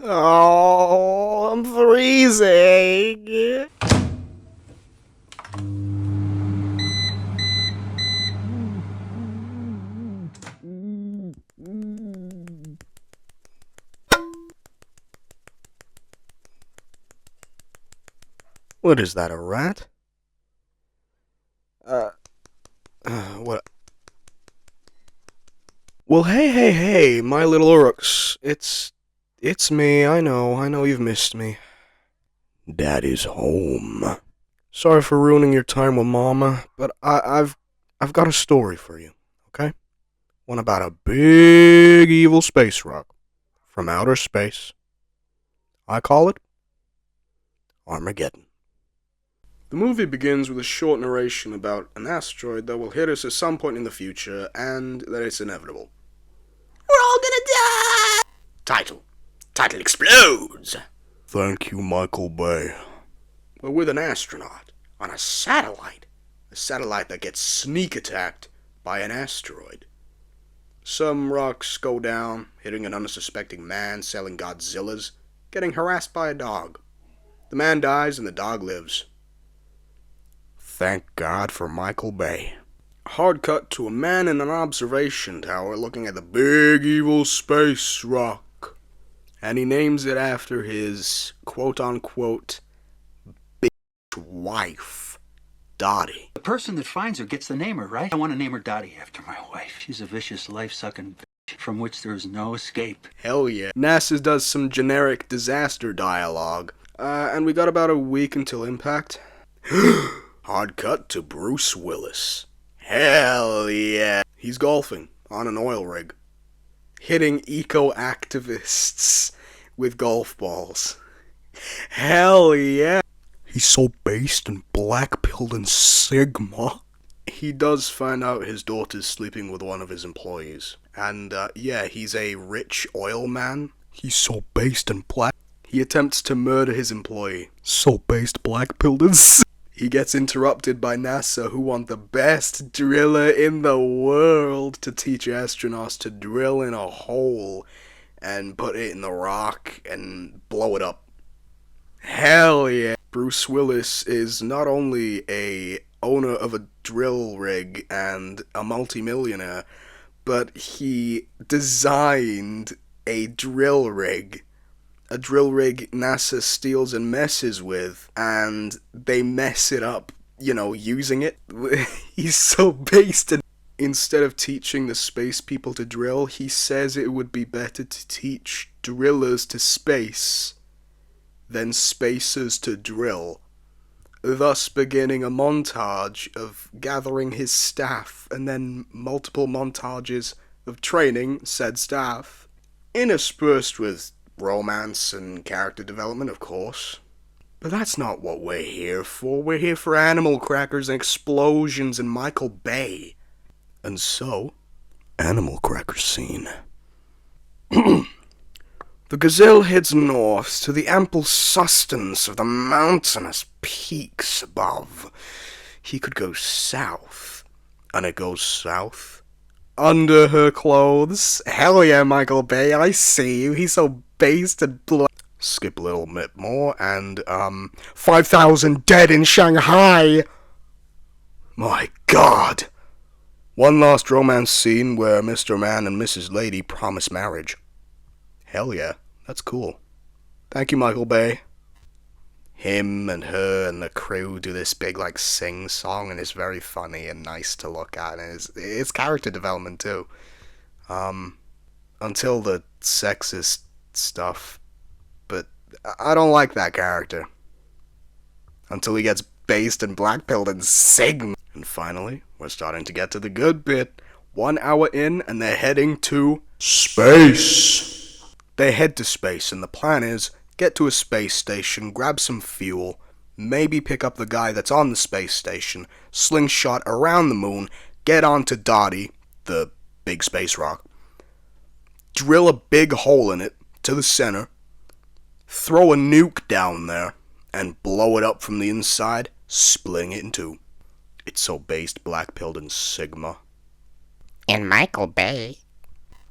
Oh, I'm freezing. What is that, a rat? Uh, what? Well, hey, my little Uruks. It's me, I know you've missed me. Daddy's home. Sorry for ruining your time with Mama, but I've got a story for you, okay? One about a big evil space rock from outer space. I call it Armageddon. The movie begins with a short narration about an asteroid that will hit us at some point in the future and that it's inevitable. We're all gonna die! Title explodes! Thank you, Michael Bay. We're with an astronaut on a satellite that gets sneak attacked by an asteroid. Some rocks go down, hitting an unsuspecting man selling Godzillas, getting harassed by a dog. The man dies and the dog lives. Thank God for Michael Bay. Hard cut to a man in an observation tower looking at the big evil space rock. And he names it after his quote-unquote bitch wife, Dottie. The person that finds her gets to name her, right? I want to name her Dottie after my wife. She's a vicious, life-sucking bitch from which there is no escape. Hell yeah. NASA does some generic disaster dialogue. And we got about a week until impact. Hard cut to Bruce Willis. Hell yeah. He's golfing on an oil rig, hitting eco-activists with golf balls. Hell yeah. He's so based and black-pilled in Sigma. He does find out his daughter's sleeping with one of his employees. And, yeah, he's a rich oil man. He's so based and black. He attempts to murder his employee. So based, black-pilled in Sigma. He gets interrupted by NASA, who want the best driller in the world to teach astronauts to drill in a hole and put it in the rock and blow it up. Hell yeah. Bruce Willis is not only a owner of a drill rig and a multimillionaire, but he designed a drill rig. A drill rig NASA steals and messes with, and they mess it up, using it. He's so based, and instead of teaching the space people to drill, he says it would be better to teach drillers to space than spacers to drill, thus beginning a montage of gathering his staff, and then multiple montages of training said staff, interspersed with romance and character development, of course. But that's not what we're here for. We're here for animal crackers and explosions and Michael Bay. And so, animal cracker scene. The gazelle heads north to the ample sustenance of the mountainous peaks above. He could go south, and it goes south under her clothes. Hell yeah, Michael Bay, I see you. He's so based and skip a little bit more, and 5,000 dead in Shanghai. My God. One last romance scene where Mr. Man and Mrs. Lady promise marriage. Hell yeah, that's cool. Thank you, Michael Bay. Him and her and the crew do this big sing song, and it's very funny and nice to look at, and it's character development too. Until the sexist stuff, but I don't like that character. Until he gets based and black-pilled and Sigma. And finally, we're starting to get to the good bit. 1 hour in, and they're heading to space. They head to space, and the plan is get to a space station, grab some fuel, maybe pick up the guy that's on the space station, slingshot around the moon, get onto Dottie, the big space rock, drill a big hole in it to the center, throw a nuke down there, and blow it up from the inside, splitting it in two. It's so based, black-pilled, and Sigma. And Michael Bay.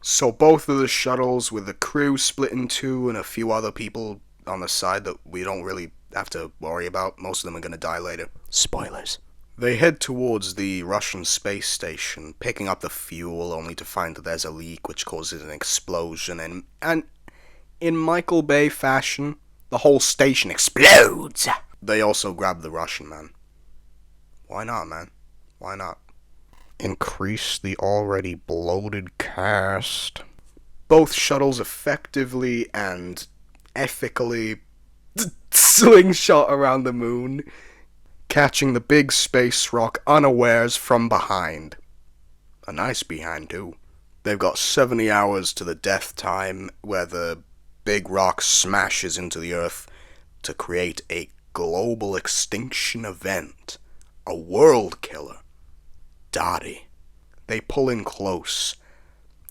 So both of the shuttles with the crew split in two and a few other people on the side that we don't really have to worry about. Most of them are going to die later. Spoilers. They head towards the Russian space station, picking up the fuel only to find that there's a leak which causes an explosion, and in Michael Bay fashion, the whole station explodes. They also grab the Russian man. Why not, man? Why not? Increase the already bloated cast. Both shuttles effectively and ethically slingshot around the moon, catching the big space rock unawares from behind. A nice behind, too. They've got 70 hours to the death time where the big rock smashes into the Earth to create a global extinction event. A world killer. Dottie. They pull in close,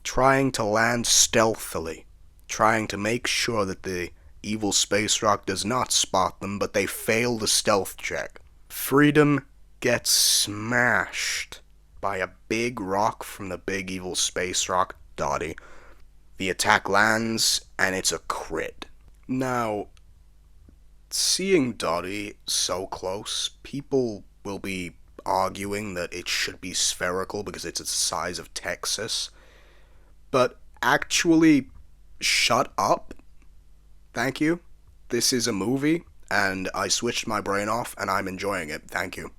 trying to land stealthily, trying to make sure that the evil space rock does not spot them, but they fail the stealth check. Freedom gets smashed by a big rock from the big evil space rock, Dottie. The attack lands, and it's a crit. Now, seeing Dottie so close, people will be arguing that it should be spherical because it's the size of Texas. But actually, shut up. Thank you. This is a movie, and I switched my brain off, and I'm enjoying it. Thank you,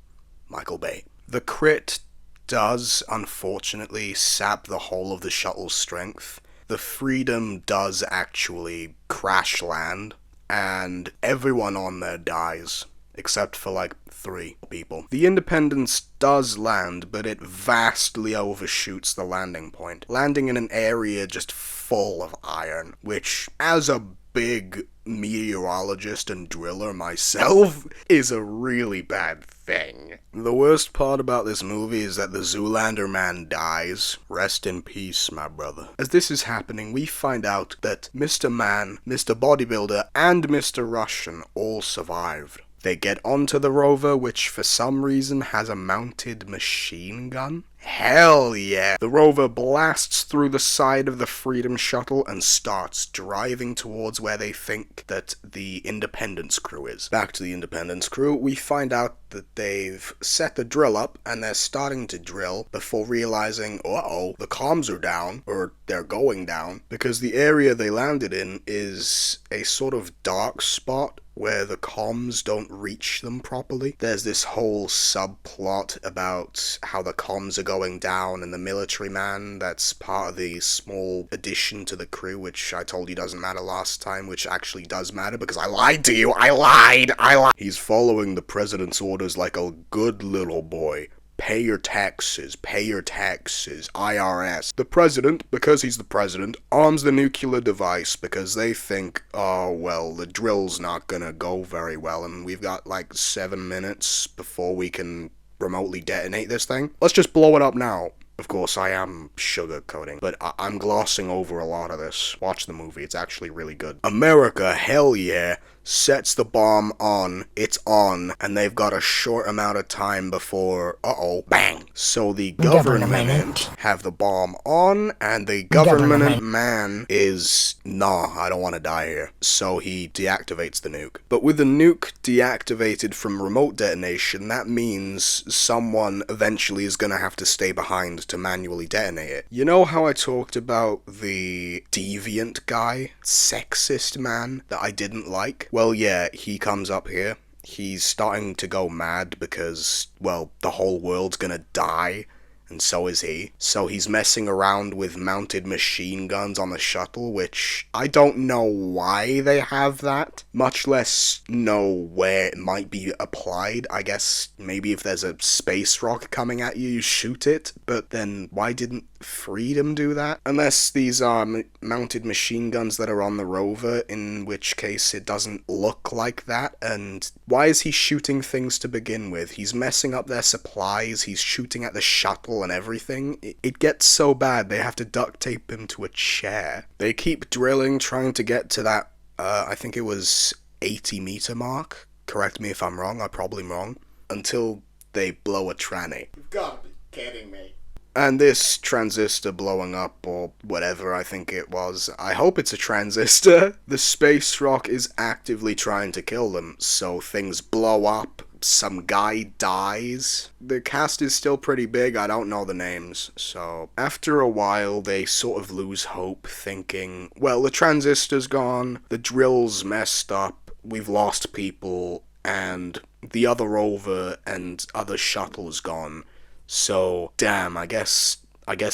Michael Bay. The crit does, unfortunately, sap the whole of the shuttle's strength. The Freedom does actually crash land, and everyone on there dies, except for like 3 people. The Independence does land, but it vastly overshoots the landing point, landing in an area just full of iron, which, as a big meteorologist and driller myself, is a really bad thing. The worst part about this movie is that the Zoolander man dies. Rest in peace, my brother. As this is happening, we find out that Mr. Man, Mr. Bodybuilder, and Mr. Russian all survived. They get onto the rover, which for some reason has a mounted machine gun. Hell yeah! The rover blasts through the side of the Freedom Shuttle and starts driving towards where they think that the Independence crew is. Back to the Independence crew, we find out that they've set the drill up and they're starting to drill before realizing, uh-oh, the comms are down, or they're going down, because the area they landed in is a sort of dark spot where the comms don't reach them properly. There's this whole subplot about how the comms are going down, and the military man that's part of the small addition to the crew, which I told you doesn't matter last time, which actually does matter because I lied to you. I lied. He's following the president's orders like a good little boy. Pay your taxes, IRS. The president, because he's the president, arms the nuclear device because they think, oh, well, the drill's not gonna go very well and we've got like 7 minutes before we can remotely detonate this thing. Let's just blow it up now. Of course, I am sugarcoating, but I'm glossing over a lot of this. Watch the movie, it's actually really good. America, hell yeah, sets the bomb on, it's on, and they've got a short amount of time before, uh-oh, bang. So the government have the bomb on, and the government man is, nah, I don't want to die here. So he deactivates the nuke. But with the nuke deactivated from remote detonation, that means someone eventually is gonna have to stay behind to manually detonate it. You know how I talked about the deviant guy, sexist man, that I didn't like? Well, yeah, he comes up here. He's starting to go mad because, well, the whole world's gonna die, and so is he. So he's messing around with mounted machine guns on the shuttle, which I don't know why they have that, much less know where it might be applied. I guess maybe if there's a space rock coming at you, you shoot it, but then why didn't Freedom do that? Unless these are mounted machine guns that are on the rover, in which case it doesn't look like that. And why is he shooting things to begin with? He's messing up their supplies, he's shooting at the shuttle and everything. It gets so bad they have to duct tape him to a chair. They keep drilling, trying to get to that, I think it was 80-meter mark. Correct me if I'm wrong, I'm probably wrong. Until they blow a tranny. You've got to be kidding me. And this transistor blowing up, or whatever I think it was, I hope it's a transistor. The space rock is actively trying to kill them, so things blow up. Some guy dies. The cast is still pretty big, I don't know the names, so after a while they sort of lose hope, thinking, well, the transistor's gone, the drill's messed up, we've lost people, and the other rover and other shuttle's gone, so damn, I guess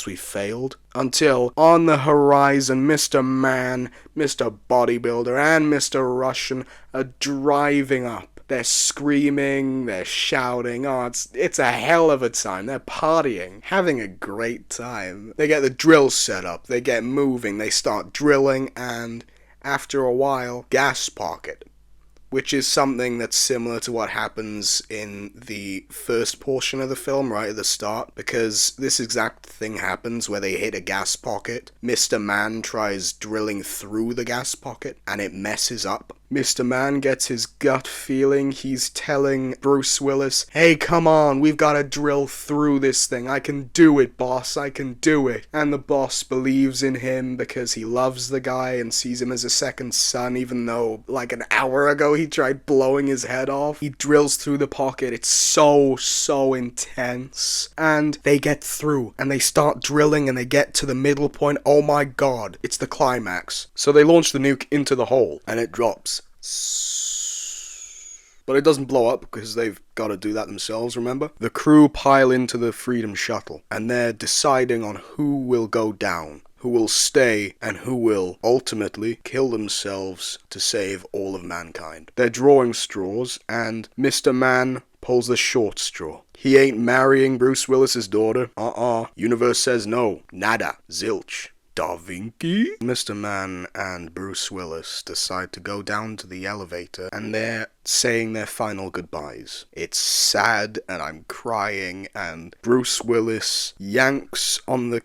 we failed. Until on the horizon, Mr. Man, Mr. Bodybuilder, and Mr. Russian are driving up. They're screaming, they're shouting, oh, it's a hell of a time. They're partying, having a great time. They get the drill set up, they get moving, they start drilling, and after a while, gas pocket. Which is something that's similar to what happens in the first portion of the film, right at the start, because this exact thing happens where they hit a gas pocket. Mr. Man tries drilling through the gas pocket, and it messes up. Mr. Man gets his gut feeling. He's telling Bruce Willis, hey, come on, we've got to drill through this thing. I can do it, boss, I can do it. And the boss believes in him because he loves the guy and sees him as a second son, even though, like an hour ago, he tried blowing his head off. He drills through the pocket. It's so intense. And they get through, and they start drilling, and they get to the middle point. Oh my god, it's the climax. So they launch the nuke into the hole, and it drops. But it doesn't blow up because they've got to do that themselves, remember? The crew pile into the Freedom Shuttle, and they're deciding on who will go down, who will stay, and who will ultimately kill themselves to save all of mankind. They're drawing straws, and Mr. Man pulls the short straw. He ain't marrying Bruce Willis's daughter. Universe says no. Nada. Zilch. Da Vinci? Mr. Man and Bruce Willis decide to go down to the elevator, and they're saying their final goodbyes. It's sad, and I'm crying, and Bruce Willis yanks on the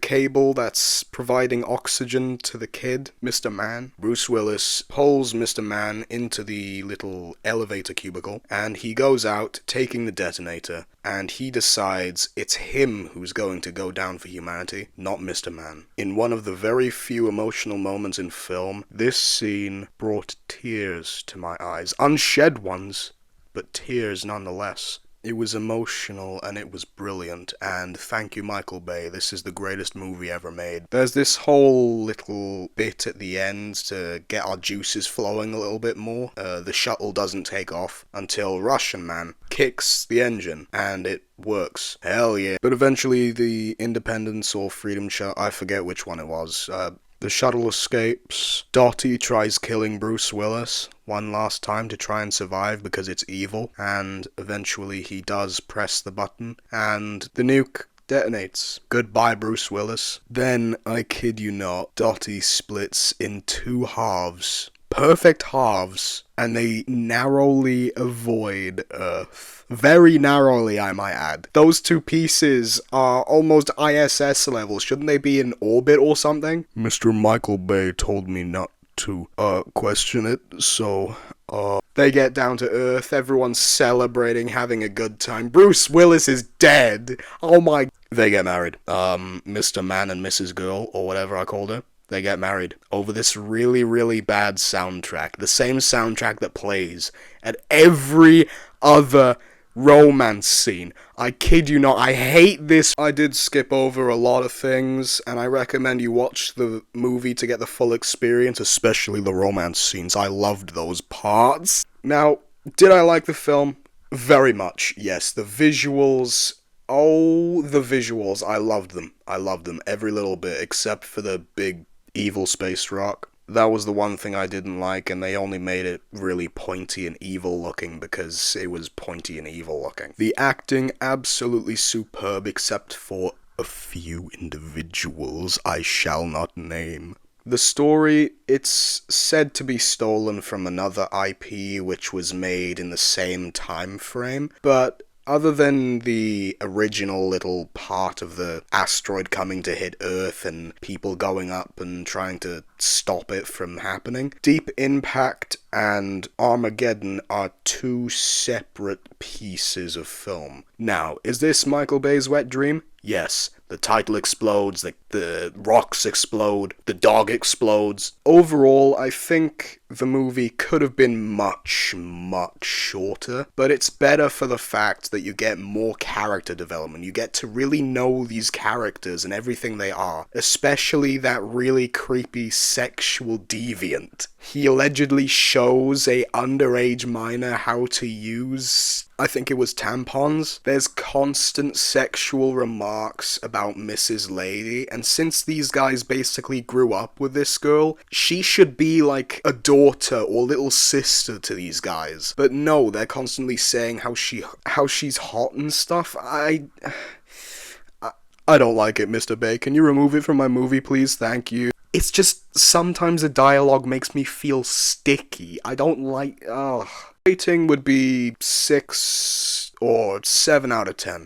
cable that's providing oxygen to the kid, Mr. Man. Bruce Willis pulls Mr. Man into the little elevator cubicle, and he goes out, taking the detonator, and he decides it's him who's going to go down for humanity, not Mr. Man. In one of the very few emotional moments in film, this scene brought tears to my eyes. Unshed ones, but tears nonetheless. It was emotional and it was brilliant, and thank you, Michael Bay. This is the greatest movie ever made. There's this whole little bit at the end to get our juices flowing a little bit more. The shuttle doesn't take off until Russian Man kicks the engine, and it works. Hell yeah. But eventually the Independence or Freedom Shuttle, I forget which one it was, the shuttle escapes. Dottie tries killing Bruce Willis one last time to try and survive because it's evil, and eventually he does press the button, and the nuke detonates. Goodbye, Bruce Willis. Then, I kid you not, Dottie splits in two halves. Perfect halves, and they narrowly avoid Earth. Very narrowly, I might add. Those two pieces are almost ISS levels. Shouldn't they be in orbit or something? Mr. Michael Bay told me not to question it, so they get down to Earth, everyone's celebrating, having a good time. Bruce Willis is dead. Oh my... They get married. Mr. Man and Mrs. Girl, or whatever I called her. They get married over this really, really bad soundtrack. The same soundtrack that plays at every other romance scene. I kid you not, I hate this. I did skip over a lot of things, and I recommend you watch the movie to get the full experience, especially the romance scenes. I loved those parts. Now, did I like the film? Very much, yes. The visuals... Oh, the visuals. I loved them. I loved them. Every little bit, except for the big evil space rock. That was the one thing I didn't like, and they only made it really pointy and evil looking because it was pointy and evil looking. The acting, absolutely superb, except for a few individuals I shall not name. The story, it's said to be stolen from another IP which was made in the same time frame, but other than the original little part of the asteroid coming to hit Earth and people going up and trying to stop it from happening, Deep Impact and Armageddon are two separate pieces of film. Now, is this Michael Bay's wet dream? Yes, the title explodes, the rocks explode, the dog explodes. Overall, I think the movie could have been much, much shorter, but it's better for the fact that you get more character development. You get to really know these characters and everything they are, especially that really creepy sexual deviant. He allegedly shows a underage minor how to use, I think it was tampons. There's constant sexual remarks about Mrs. Lady, and since these guys basically grew up with this girl, she should be like a daughter or little sister to these guys. But no, they're constantly saying how she's hot and stuff. I don't like it, Mr. Bay. Can you remove it from my movie, please? Thank you. It's just, sometimes the dialogue makes me feel sticky. I don't like, Rating would be 6 or 7 out of 10.